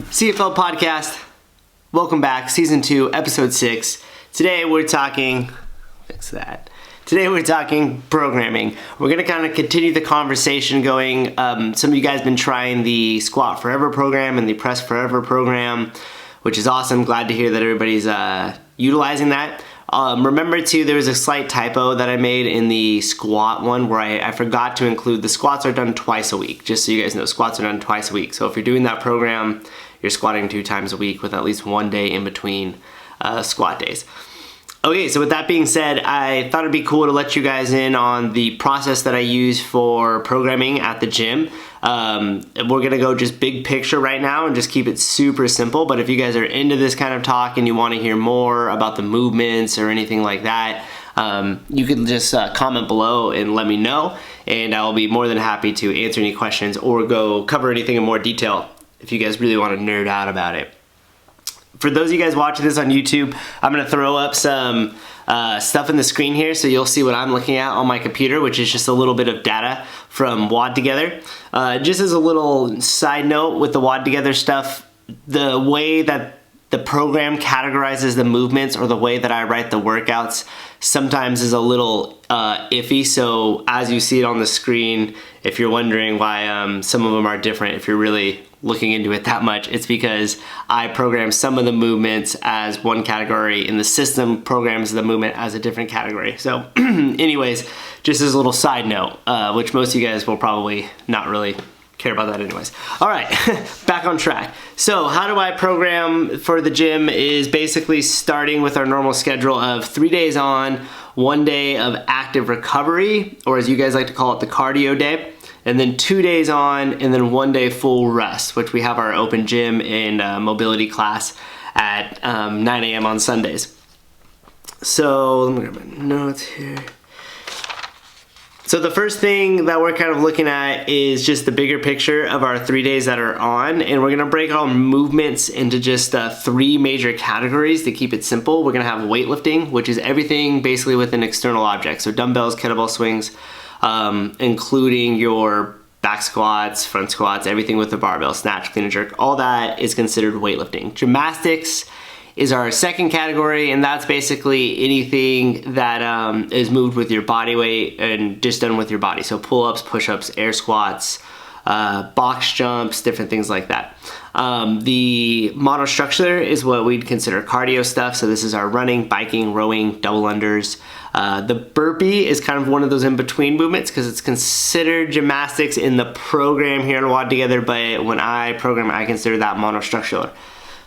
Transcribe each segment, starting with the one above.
CFL Podcast, welcome back, Season 2, Episode 6. Today we're talking programming. We're going to kind of continue the conversation going. Some of you guys have been trying the Squat Forever program and the Press Forever program, which is awesome. Glad to hear that everybody's utilizing that. Remember too, there was a slight typo that I made in the squat one where I forgot to include the squats are done twice a week. Just so you guys know, squats are done twice a week. So if you're doing that program, you're squatting 2 times a week with at least one day in between squat days. Okay, so with that being said, I thought it'd be cool to let you guys in on the process that I use for programming at the gym. We're gonna go just big picture right now and just keep it super simple, but if you guys are into this kind of talk and you wanna hear more about the movements or anything like that, you can just comment below and let me know, and I'll be more than happy to answer any questions or go cover anything in more detail if you guys really wanna nerd out about it. For those of you guys watching this on YouTube, I'm gonna throw up some stuff in the screen here so you'll see what I'm looking at on my computer, which is just a little bit of data from WOD Together. Just as a little side note with the WOD Together stuff, the way that the program categorizes the movements or the way that I write the workouts sometimes is a little iffy. So as you see it on the screen, if you're wondering why some of them are different, if you're really looking into it that much, it's because I program some of the movements as one category and the system programs the movement as a different category. So anyways, just as a little side note, which most of you guys will probably not really care about that anyways. All right, back on track. So how do I program for the gym is basically starting with our normal schedule of 3 days on, 1 day of active recovery, or as you guys like to call it, the cardio day, and then 2 days on, and then 1 day full rest, which we have our open gym and mobility class at 9 a.m. on Sundays. So let me grab my notes here. So the first thing that we're kind of looking at is just the bigger picture of our 3 days that are on, and we're gonna break our movements into just 3 major categories to keep it simple. We're gonna have weightlifting, which is everything basically with an external object. So dumbbells, kettlebell swings, including your back squats, front squats, everything with the barbell, snatch, clean and jerk, all that is considered weightlifting. Gymnastics is our second category, and that's basically anything that is moved with your body weight and just done with your body. So pull-ups, push-ups, air squats, box jumps, different things like that. The monostructure is what we'd consider cardio stuff. So this is our running, biking, rowing, double unders. The burpee is kind of one of those in-between movements because it's considered gymnastics in the program here in WOD Together, but when I program, I consider that monostructural.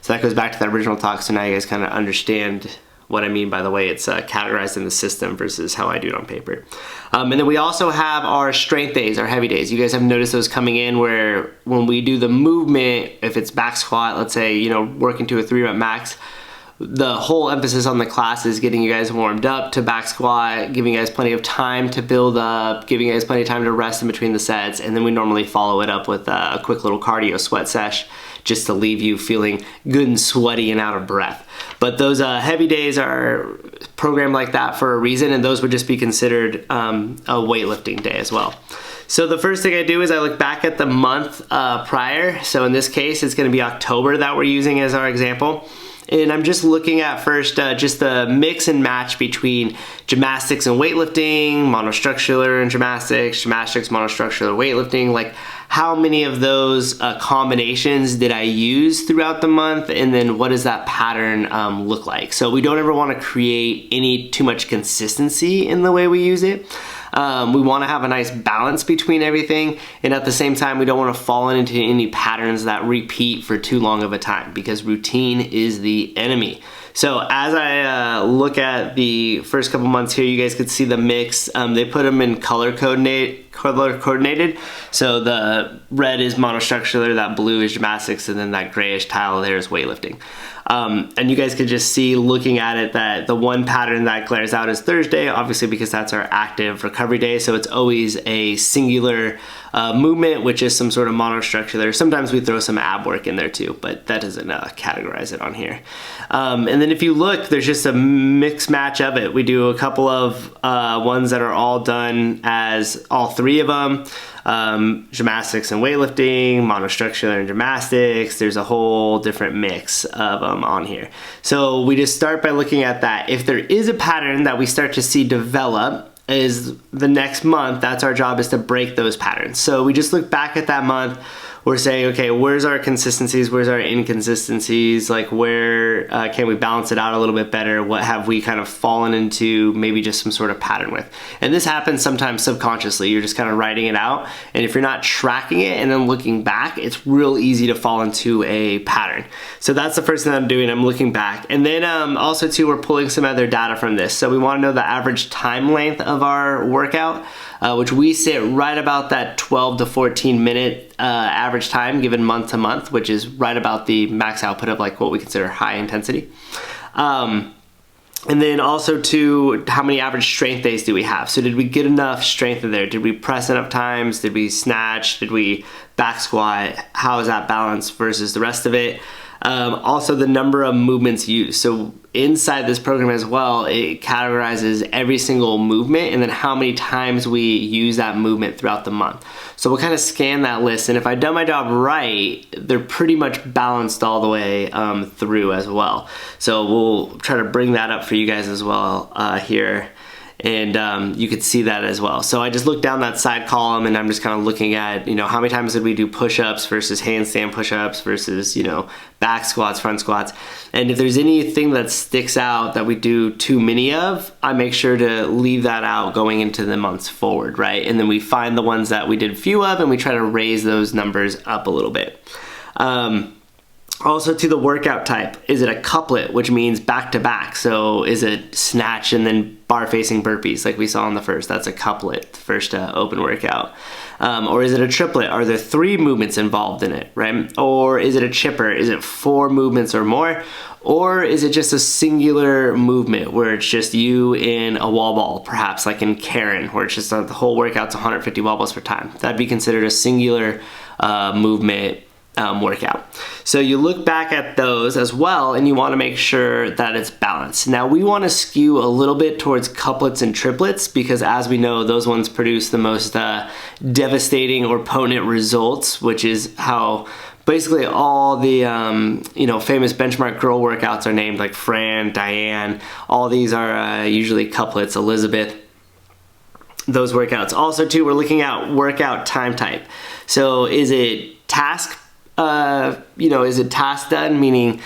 So that goes back to the original talk, so now you guys kind of understand what I mean by the way it's categorized in the system versus how I do it on paper. And then we also have our strength days, our heavy days. You guys have noticed those coming in where when we do the movement, if it's back squat, let's say, you know, working to a 3-rep max, the whole emphasis on the class is getting you guys warmed up to back squat, giving you guys plenty of time to build up, giving you guys plenty of time to rest in between the sets, and then we normally follow it up with a quick little cardio sweat sesh just to leave you feeling good and sweaty and out of breath. But those heavy days are programmed like that for a reason, and those would just be considered a weightlifting day as well. So the first thing I do is I look back at the month prior. So in this case, it's gonna be October that we're using as our example. And I'm just looking at first just the mix and match between gymnastics and weightlifting, monostructural and gymnastics, monostructural, weightlifting, like how many of those combinations did I use throughout the month, and then what does that pattern look like? So we don't ever want to create too much consistency in the way we use it. We want to have a nice balance between everything, and at the same time we don't want to fall into any patterns that repeat for too long of a time, because routine is the enemy. So as I look at the first couple months here, you guys could see the mix. They put them in color coordinated. So the red is monostructural, that blue is gymnastics, and then that grayish tile there is weightlifting. And you guys could just see looking at it that the one pattern that glares out is Thursday, obviously because that's our active recovery day. So it's always a singular movement, which is some sort of monostructural. Sometimes we throw some ab work in there too, but that doesn't categorize it on here. And then if you look, there's just a mix match of it. We do a couple of ones that are all done as all 3 of them. gymnastics and weightlifting, monostructural and gymnastics. There's a whole different mix of them on here. So we just start by looking at that. If there is a pattern that we start to see develop, is the next month, that's our job, is to break those patterns. So we just look back at that month. We're saying, okay, where's our consistencies? Where's our inconsistencies? Like, where can we balance it out a little bit better? What have we kind of fallen into maybe just some sort of pattern with? And this happens sometimes subconsciously. You're just kind of writing it out. And if you're not tracking it and then looking back, it's real easy to fall into a pattern. So that's the first thing I'm doing. I'm looking back. And then also too, we're pulling some other data from this. So we want to know the average time length of our workout, which we sit right about that 12 to 14 minute average time given month to month, which is right about the max output of like what we consider high intensity. And then also to how many average strength days do we have? So did we get enough strength in there? Did we press enough times? Did we snatch? Did we back squat? How is that balanced versus the rest of it? Also the number of movements used. So inside this program as well, it categorizes every single movement and then how many times we use that movement throughout the month. So we'll kind of scan that list, and if I've done my job right, they're pretty much balanced all the way through as well. So we'll try to bring that up for you guys as well here. And you could see that as well. So I just look down that side column and I'm just kind of looking at, how many times did we do push-ups versus handstand push-ups versus, back squats, front squats. And if there's anything that sticks out that we do too many of, I make sure to leave that out going into the months forward, right? And then we find the ones that we did few of and we try to raise those numbers up a little bit. Also to the workout type, is it a couplet, which means back to back? So is it snatch and then bar facing burpees like we saw in the first? That's a couplet, first open workout. Or is it a triplet? Are there 3 movements involved in it, right? Or is it a chipper? Is it 4 movements or more? Or is it just a singular movement where it's just you in a wall ball, perhaps like in Karen, where it's just the whole workout's 150 wall balls per time? That'd be considered a singular movement workout. So you look back at those as well and you want to make sure that it's balanced. Now we want to skew a little bit towards couplets and triplets because as we know, those ones produce the most devastating or potent results, which is how basically all the famous benchmark girl workouts are named, like Fran, Diane. All these are usually couplets, Elizabeth, those workouts. Also too, we're looking at workout time type. So is it task is it task done? Meaning,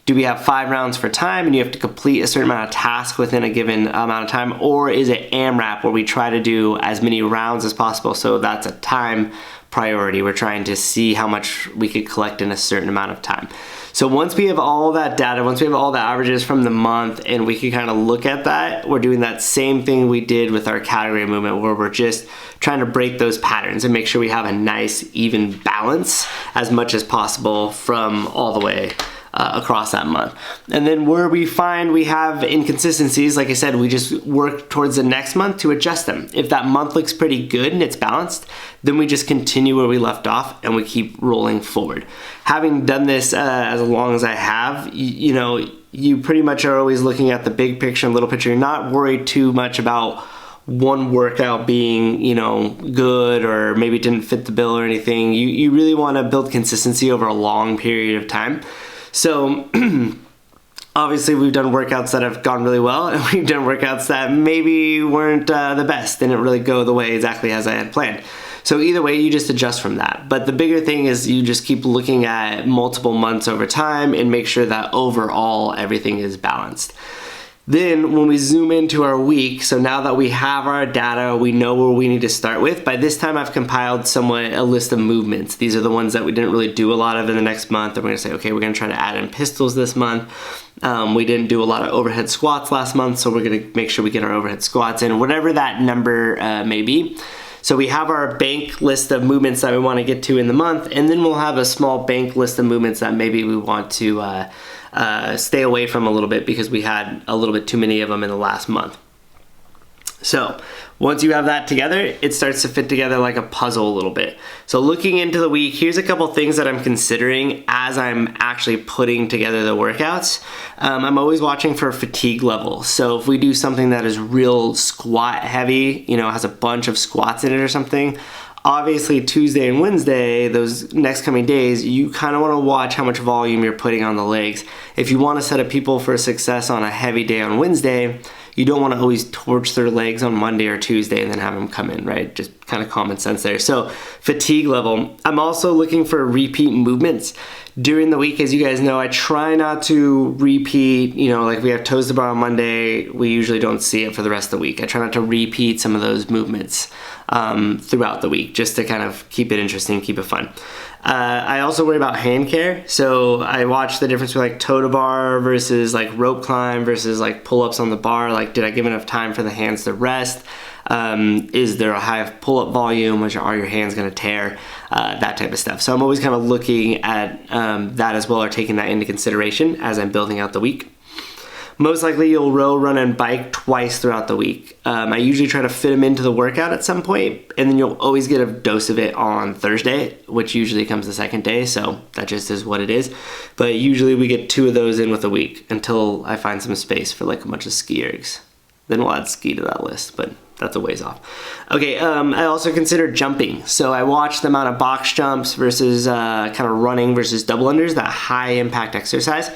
do we have 5 rounds for time and you have to complete a certain amount of tasks within a given amount of time? Or is it AMRAP where we try to do as many rounds as possible? So that's a time priority. We're trying to see how much we could collect in a certain amount of time. So once we have all that data, once we have all the averages from the month and we can kind of look at that, we're doing that same thing we did with our category movement where we're just trying to break those patterns and make sure we have a nice even balance as much as possible from all the way across that month. And then where we find we have inconsistencies, like I said, we just work towards the next month to adjust them. If that month looks pretty good and it's balanced, then we just continue where we left off and we keep rolling forward. Having done this as long as I have, you pretty much are always looking at the big picture and little picture. You're not worried too much about one workout being, good or maybe didn't fit the bill or anything. You really want to build consistency over a long period of time. So obviously we've done workouts that have gone really well and we've done workouts that maybe weren't the best, didn't really go the way exactly as I had planned. So either way, you just adjust from that. But the bigger thing is you just keep looking at multiple months over time and make sure that overall everything is balanced. Then when we zoom into our week, so now that we have our data, we know where we need to start with. By this time I've compiled somewhat a list of movements. These are the ones that we didn't really do a lot of in the next month. And we're gonna say, okay, we're gonna try to add in pistols this month. We didn't do a lot of overhead squats last month, so we're gonna make sure we get our overhead squats in, whatever that number may be. So we have our bank list of movements that we wanna get to in the month, and then we'll have a small bank list of movements that maybe we want to stay away from a little bit because we had a little bit too many of them in the last month. So once you have that together, it starts to fit together like a puzzle a little bit. So looking into the week, here's a couple things that I'm considering as I'm actually putting together the workouts. I'm always watching for fatigue level. So if we do something that is real squat heavy, has a bunch of squats in it or something, Obviously, Tuesday and Wednesday, those next coming days, you kind of want to watch how much volume you're putting on the legs. If you want to set up people for success on a heavy day on Wednesday, you don't want to always torch their legs on Monday or Tuesday and then have them come in, right? Just kind of common sense there. So fatigue level. I'm also looking for repeat movements during the week. As you guys know, I try not to repeat, like we have toes to bar on Monday, we usually don't see it for the rest of the week. I try not to repeat some of those movements throughout the week, just to kind of keep it interesting, keep it fun. I also worry about hand care. So I watch the difference between like toe to bar versus like rope climb versus like pull-ups on the bar. Like, did I give enough time for the hands to rest? Is there a high pull-up volume, which are your hands going to tear? That type of stuff. So I'm always kind of looking at that as well, or taking that into consideration as I'm building out the week. Most likely you'll row, run, and bike twice throughout the week. I usually try to fit them into the workout at some point, and then you'll always get a dose of it on Thursday, which usually comes the second day, so that just is what it is. But usually we get 2 of those in with a week until I find some space for like a bunch of ski ergs. Then we'll add ski to that list, but that's a ways off. Okay, I also consider jumping. So I watch the amount of box jumps versus kind of running versus double unders, that high impact exercise.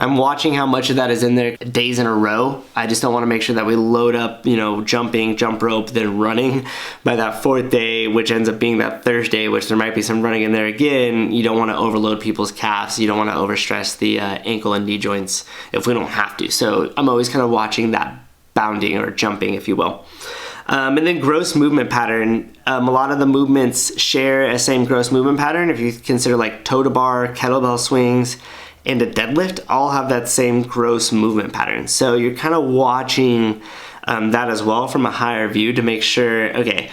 I'm watching how much of that is in there days in a row. I just don't want to make sure that we load up, jumping, jump rope, then running by that 4th day, which ends up being that Thursday, which there might be some running in there again. You don't want to overload people's calves. You don't want to overstress the ankle and knee joints if we don't have to. So I'm always kind of watching that bounding or jumping, if you will. And then gross movement pattern. A lot of the movements share a same gross movement pattern. If you consider like toe to bar, kettlebell swings, and a deadlift, all have that same gross movement pattern. So you're kind of watching that as well from a higher view to make sure, okay,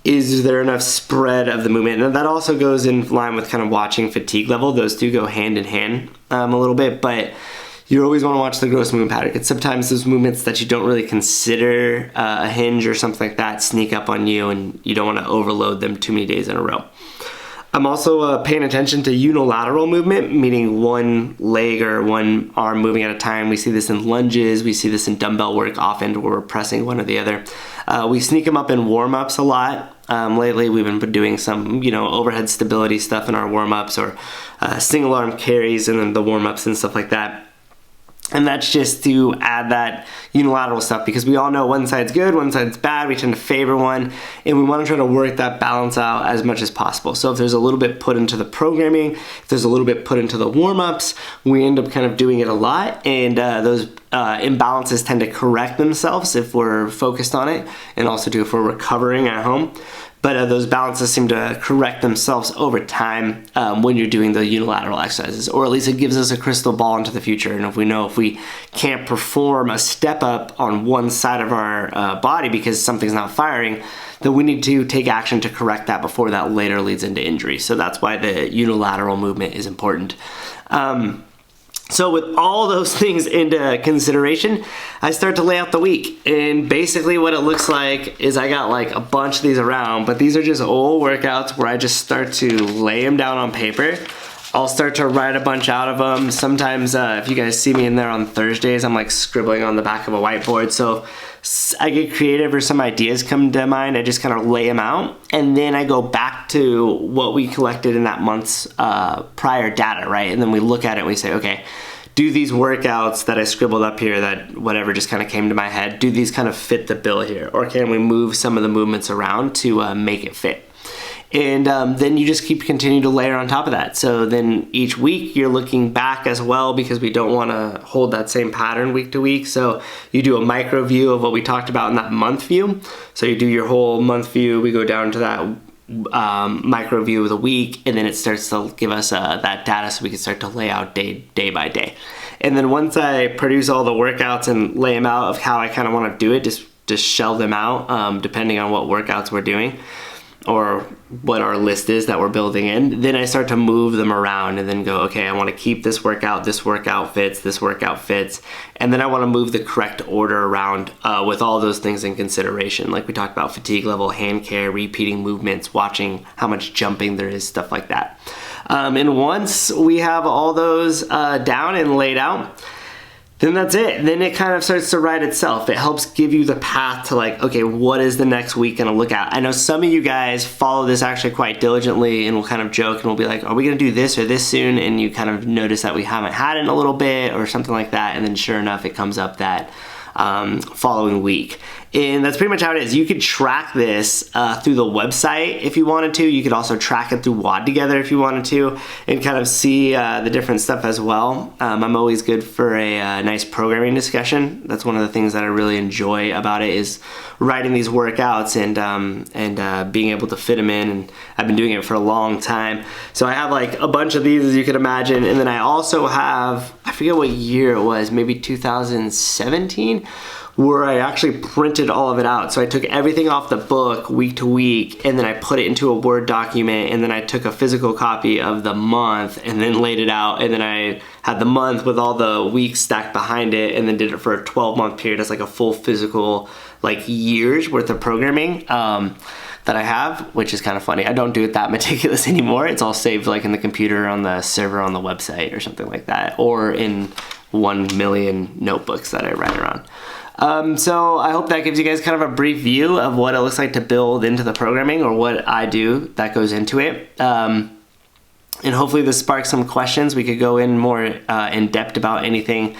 is there enough spread of the movement? And that also goes in line with kind of watching fatigue level. Those two go hand in hand a little bit, but you always want to watch the gross movement pattern. It's sometimes those movements that you don't really consider a hinge or something like that sneak up on you, and you don't want to overload them too many days in a row. I'm also paying attention to unilateral movement, meaning one leg or one arm moving at a time. We see this in lunges. We see this in dumbbell work often where we're pressing one or the other. We sneak them up in warm-ups a lot. Lately, we've been doing some, overhead stability stuff in our warm-ups, or single arm carries and then the warm-ups and stuff like that. And that's just to add that unilateral stuff, because we all know one side's good, one side's bad. We tend to favor one, and we want to try to work that balance out as much as possible. So if there's a little bit put into the programming, if there's a little bit put into the warm-ups, we end up kind of doing it a lot, and those imbalances tend to correct themselves if we're focused on it, and also too if we're recovering at home. But those balances seem to correct themselves over time when you're doing the unilateral exercises, or at least it gives us a crystal ball into the future. And if we can't perform a step up on one side of our body because something's not firing, then we need to take action to correct that before that later leads into injury. So that's why the unilateral movement is important. So with all those things into consideration, I start to lay out the week. And basically what it looks like is I got like a bunch of these around, but these are just old workouts where I just start to lay them down on paper. I'll start to write a bunch out of them. Sometimes if you guys see me in there on Thursdays, I'm like scribbling on the back of a whiteboard. So I get creative or some ideas come to mind, I just kind of lay them out, and then I go back to what we collected in that month's prior data, right? And then we look at it and we say, okay, do these workouts that I scribbled up here, that whatever just kind of came to my head, do these kind of fit the bill here? Or can we move some of the movements around to make it fit? And then you just continue to layer on top of that. So then each week you're looking back as well, because we don't want to hold that same pattern week to week. So you do a micro view of what we talked about in that month view. So you do your whole month view, we go down to that micro view of the week, and then it starts to give us that data so we can start to lay out day by day. And then once I produce all the workouts and lay them out of how I kind of want to do it, just shelve them out depending on what workouts we're doing or what our list is that we're building in, then I start to move them around and then go, okay, I want to keep this workout fits, this workout fits, and then I want to move the correct order around with all those things in consideration. Like we talked about fatigue level, hand care, repeating movements, watching how much jumping there is, stuff like that. And once we have all those down and laid out, then that's it. Then it kind of starts to write itself. It helps give you the path to like, okay, what is the next week gonna look at? I know some of you guys follow this actually quite diligently and will kind of joke and we'll be like, are we gonna do this or this soon? And you kind of notice that we haven't had it in a little bit or something like that. And then sure enough, it comes up that following week. And that's pretty much how it is. You could track this through the website if you wanted to. You could also track it through WOD Together if you wanted to, and kind of see the different stuff as well. I'm always good for a nice programming discussion. That's one of the things that I really enjoy about it, is writing these workouts and being able to fit them in. And I've been doing it for a long time. So I have like a bunch of these, as you can imagine. And then I also have, I forget what year it was, maybe 2017, where I actually printed all of it out. So I took everything off the book week to week, and then I put it into a Word document, and then I took a physical copy of the month and then laid it out, and then I had the month with all the weeks stacked behind it, and then did it for a 12-month period as like a full physical like years worth of programming that I have, which is kind of funny. I don't do it that meticulous anymore. It's all saved like in the computer on the server on the website or something like that, or in 1 million notebooks that I write around. So I hope that gives you guys kind of a brief view of what it looks like to build into the programming, or what I do that goes into it. And hopefully this sparks some questions. We could go in more in depth about anything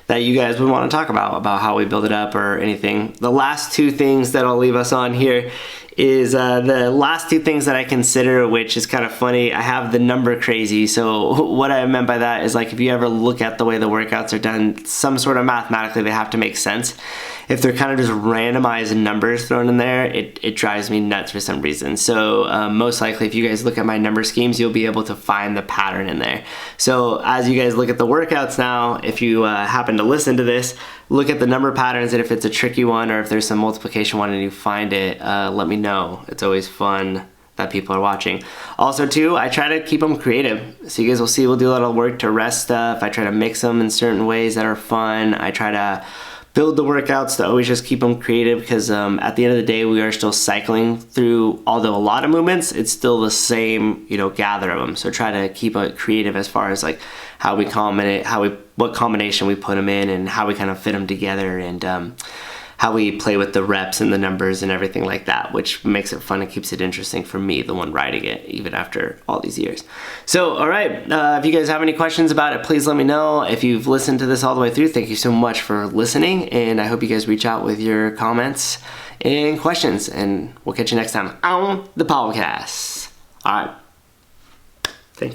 that you guys would want to talk about how we build it up or anything. The last two things that I'll leave us on here is the last two things that I consider, which is kind of funny. I have the number crazy. So what I meant by that is, like, if you ever look at the way the workouts are done, some sort of mathematically they have to make sense. If they're kind of just randomized numbers thrown in there, it drives me nuts for some reason. So most likely, if you guys look at my number schemes, you'll be able to find the pattern in there. So as you guys look at the workouts now, if you happen to listen to this, look at the number patterns, and if it's a tricky one or if there's some multiplication one and you find it, let me know. It's always fun that people are watching. Also too, I try to keep them creative. So you guys will see, we'll do a lot of work to rest stuff. I try to mix them in certain ways that are fun. I try to build the workouts to always just keep them creative, because at the end of the day, we are still cycling through, although a lot of movements, it's still the same, gather of them. So try to keep it creative as far as like how we combine it, what combination we put them in, and how we kind of fit them together, and how we play with the reps and the numbers and everything like that, which makes it fun and keeps it interesting for me, the one writing it, even after all these years. So, all right, if you guys have any questions about it, please let me know. If you've listened to this all the way through, thank you so much for listening, and I hope you guys reach out with your comments and questions, and we'll catch you next time on the podcast. All right.